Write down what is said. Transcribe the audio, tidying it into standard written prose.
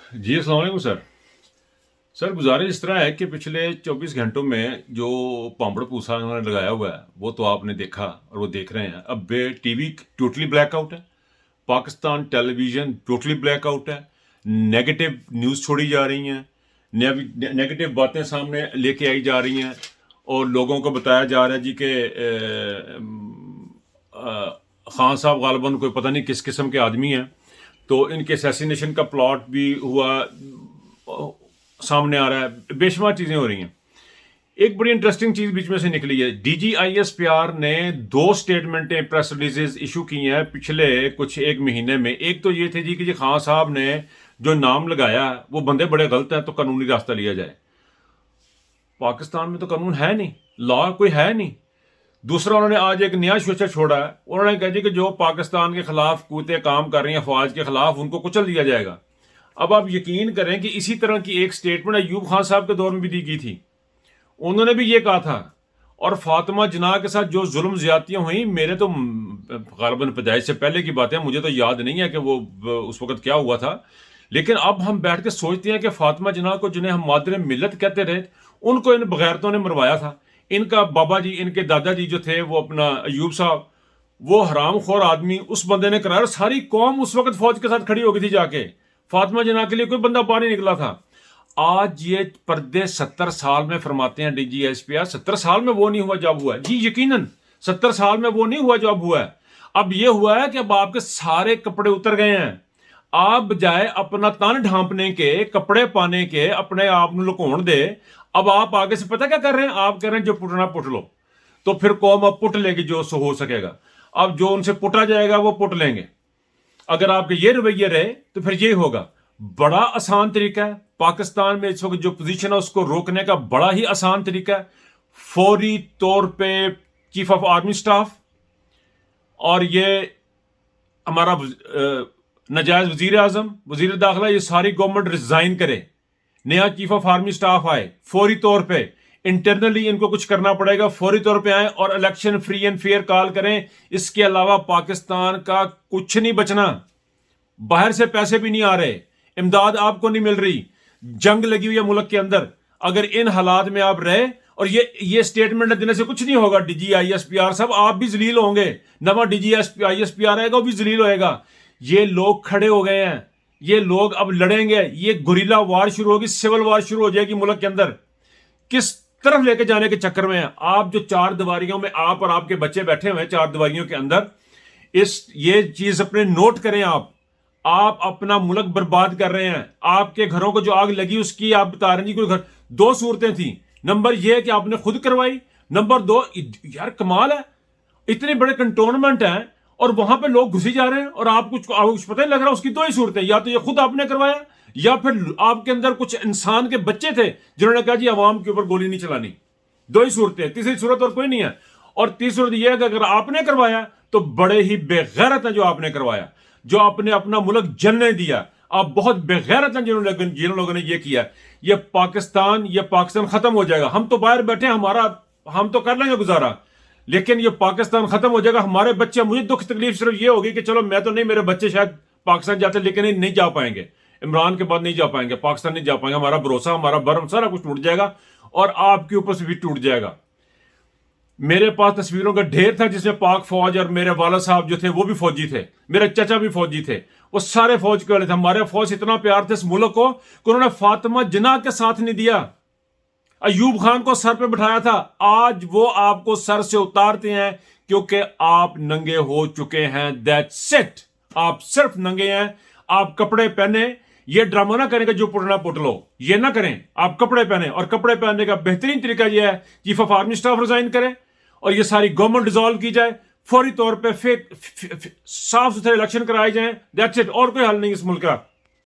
جی السلام علیکم سر. سر گزارش اس طرح ہے کہ پچھلے 24 گھنٹوں میں جو پامپڑ پوسا انہوں نے لگایا ہوا ہے وہ تو آپ نے دیکھا اور وہ دیکھ رہے ہیں. اب T V totally black out ہے. پاکستان ٹیلی ویژن ٹوٹلی بلیک آؤٹ ہے. نیگیٹو نیوز چھوڑی جا رہی ہیں, نیگیٹو باتیں سامنے لے کے آئی جا رہی ہیں, اور لوگوں کو بتایا جا رہا ہے جی کہ خان صاحب غالباً کوئی پتہ نہیں کس قسم کے آدمی ہیں, تو ان کے اسیسینیشن کا پلاٹ بھی ہوا سامنے آ رہا ہے. بے شمار چیزیں ہو رہی ہیں. ایک بڑی انٹرسٹنگ چیز بیچ میں سے نکلی ہے. D G I S P R نے 2 اسٹیٹمنٹیں پریس ریلیزز ایشو کی ہیں پچھلے کچھ ایک مہینے میں. ایک تو یہ تھی جی کہ خان صاحب نے جو نام لگایا وہ بندے بڑے غلط ہیں تو قانونی راستہ لیا جائے. پاکستان میں تو قانون ہے نہیں, لا کوئی ہے نہیں. دوسرا انہوں نے آج ایک نیا شوچہ چھوڑا ہے. انہوں نے کہا جی کہ جو پاکستان کے خلاف قوتیں کام کر رہی ہیں افواج کے خلاف, ان کو کچل دیا جائے گا. اب آپ یقین کریں کہ اسی طرح کی ایک سٹیٹمنٹ ایوب خان صاحب کے دور میں بھی دی گئی تھی. انہوں نے بھی یہ کہا تھا. اور فاطمہ جناح کے ساتھ جو ظلم زیادتیاں ہوئیں, میرے تو غالباً پیدائش سے پہلے کی باتیں, مجھے تو یاد نہیں ہے کہ وہ اس وقت کیا ہوا تھا. لیکن اب ہم بیٹھ کے سوچتے ہیں کہ فاطمہ جناح کو جنہیں ہم مادر ملت کہتے رہے, ان کو ان بغیرتوں نے مروایا تھا. ان کا بابا جی, ان کے دادا جی جو تھے وہ اپنا ایوب صاحب, وہ حرام خور آدمی, اس بندے نے کرایا. ساری قوم اس وقت فوج کے ساتھ کھڑی ہو گئی تھی جا کے. فاطمہ جناح کے لیے کوئی بندہ باہر نہیں نکلا تھا. آج یہ پردے 70 سال میں فرماتے ہیں D G S P R, 70 سال میں وہ نہیں ہوا جو اب ہوا ہے. جی یقیناً 70 سال میں وہ نہیں ہوا جو اب ہوا ہے. اب یہ ہوا ہے کہ اب آپ کے سارے کپڑے اتر گئے ہیں. آپ بجائے اپنا تن ڈھانپنے کے, کپڑے پانے کے, اپنے آپ کو لکون دے, اب آپ آگے سے پتہ کیا کر رہے ہیں؟ آپ کہہ رہے ہیں جو پٹنا پٹ لو. تو پھر قوم اب پٹ لے گی جو ہو سکے گا. اب جو ان سے پٹا جائے گا وہ پٹ لیں گے. اگر آپ کے یہ رویے رہے تو پھر یہ ہوگا. بڑا آسان طریقہ ہے. پاکستان میں اس وقت جو پوزیشن ہے اس کو روکنے کا بڑا ہی آسان طریقہ ہے. فوری طور پہ چیف آف آرمی سٹاف اور یہ ہمارا نجائز وزیر اعظم, وزیر داخلہ, یہ ساری گورنمنٹ ریزائن کرے, نیا چیف آف آرمی سٹاف آئے. فوری طور پہ انٹرنلی ان کو کچھ کرنا پڑے گا. فوری طور پہ آئیں اور الیکشن فری اینڈ فیئر کال کریں. اس کے علاوہ پاکستان کا کچھ نہیں بچنا. باہر سے پیسے بھی نہیں آ رہے, امداد آپ کو نہیں مل رہی, جنگ لگی ہوئی ہے ملک کے اندر. اگر ان حالات میں آپ رہے, اور یہ سٹیٹمنٹ دینے سے کچھ نہیں ہوگا. D G I S P R صاحب آپ بھی ذلیل ہوں گے. نواں D G I S P R آئے گا, وہ بھی ذلیل ہوئے گا. یہ لوگ کھڑے ہو گئے ہیں, یہ لوگ اب لڑیں گے. یہ گوریلا وار شروع ہوگی, سول وار شروع ہو جائے گی ملک کے اندر. کس طرف لے کے جانے کے چکر میں ہیں آپ؟ جو 4 دیواریوں میں آپ اور آپ کے بچے بیٹھے ہوئے ہیں, 4 دیواریوں کے اندر, یہ چیز اپنے نوٹ کریں. آپ اپنا ملک برباد کر رہے ہیں. آپ کے گھروں کو جو آگ لگی اس کی آپ بتا رہے ہیں. کوئی گھر 2 صورتیں تھیں. نمبر یہ کہ آپ نے خود کروائی. نمبر 2, یار کمال ہے, اتنے بڑے کنٹونمنٹ ہیں اور وہاں پہ لوگ گھسی جا رہے ہیں اور آپ کچھ پتہ نہیں لگ رہا. اس کی 2 ہی صورتیں, یا تو یہ خود آپ نے کروایا, یا پھر آپ کے اندر کچھ انسان کے بچے تھے جنہوں نے کہا جی عوام کے اوپر گولی نہیں چلانی. 2 ہی صورتیں. تیسری صورت اور کوئی نہیں ہے. اور تیسری صورت یہ ہے کہ اگر آپ نے کروایا تو بڑے ہی بے غیرت ہیں جو آپ نے کروایا, جو آپ نے اپنا ملک جلنے دیا. آپ بہت بے غیرت ہیں جن لوگوں نے یہ کیا. یہ پاکستان ختم ہو جائے گا. ہم تو باہر بیٹھے, ہم تو کر لیں گے گزارا, لیکن یہ پاکستان ختم ہو جائے گا. ہمارے بچے, مجھے دکھ تکلیف صرف یہ ہوگی کہ چلو میں تو نہیں, میرے بچے شاید پاکستان جاتے لیکن نہیں جا پائیں گے. عمران کے بعد نہیں جا پائیں گے, پاکستان نہیں جا پائیں گے. ہمارا بھروسہ, ہمارا برم, سارا کچھ ٹوٹ جائے گا اور آپ کے اوپر سے بھی ٹوٹ جائے گا. میرے پاس تصویروں کا ڈھیر تھا جس میں پاک فوج, اور میرے والد صاحب جو تھے وہ بھی فوجی تھے, میرے چچا بھی فوجی تھے, وہ سارے فوج کے والے تھے. ہمارے فوج اتنا پیار تھا اس ملک کو کہ انہوں نے فاطمہ جناح کے ساتھ نہیں دیا. ایوب خان کو سر پہ بٹھایا تھا. آج وہ آپ کو سر سے اتارتے ہیں کیونکہ آپ ننگے ہو چکے ہیں. That's it. آپ صرف ننگے ہیں. آپ کپڑے پہنے, یہ ڈرامہ نہ کریں کہ جو پٹنا پٹ لو, یہ نہ کریں. آپ کپڑے پہنے, اور کپڑے پہننے کا بہترین طریقہ یہ ہے chief of army staff resign کرے اور یہ ساری گورنمنٹ ڈیزالو کی جائے. فوری طور پہ صاف ستھرے الیکشن کرائے جائیں. That's it. اور کوئی حل نہیں اس ملک کا.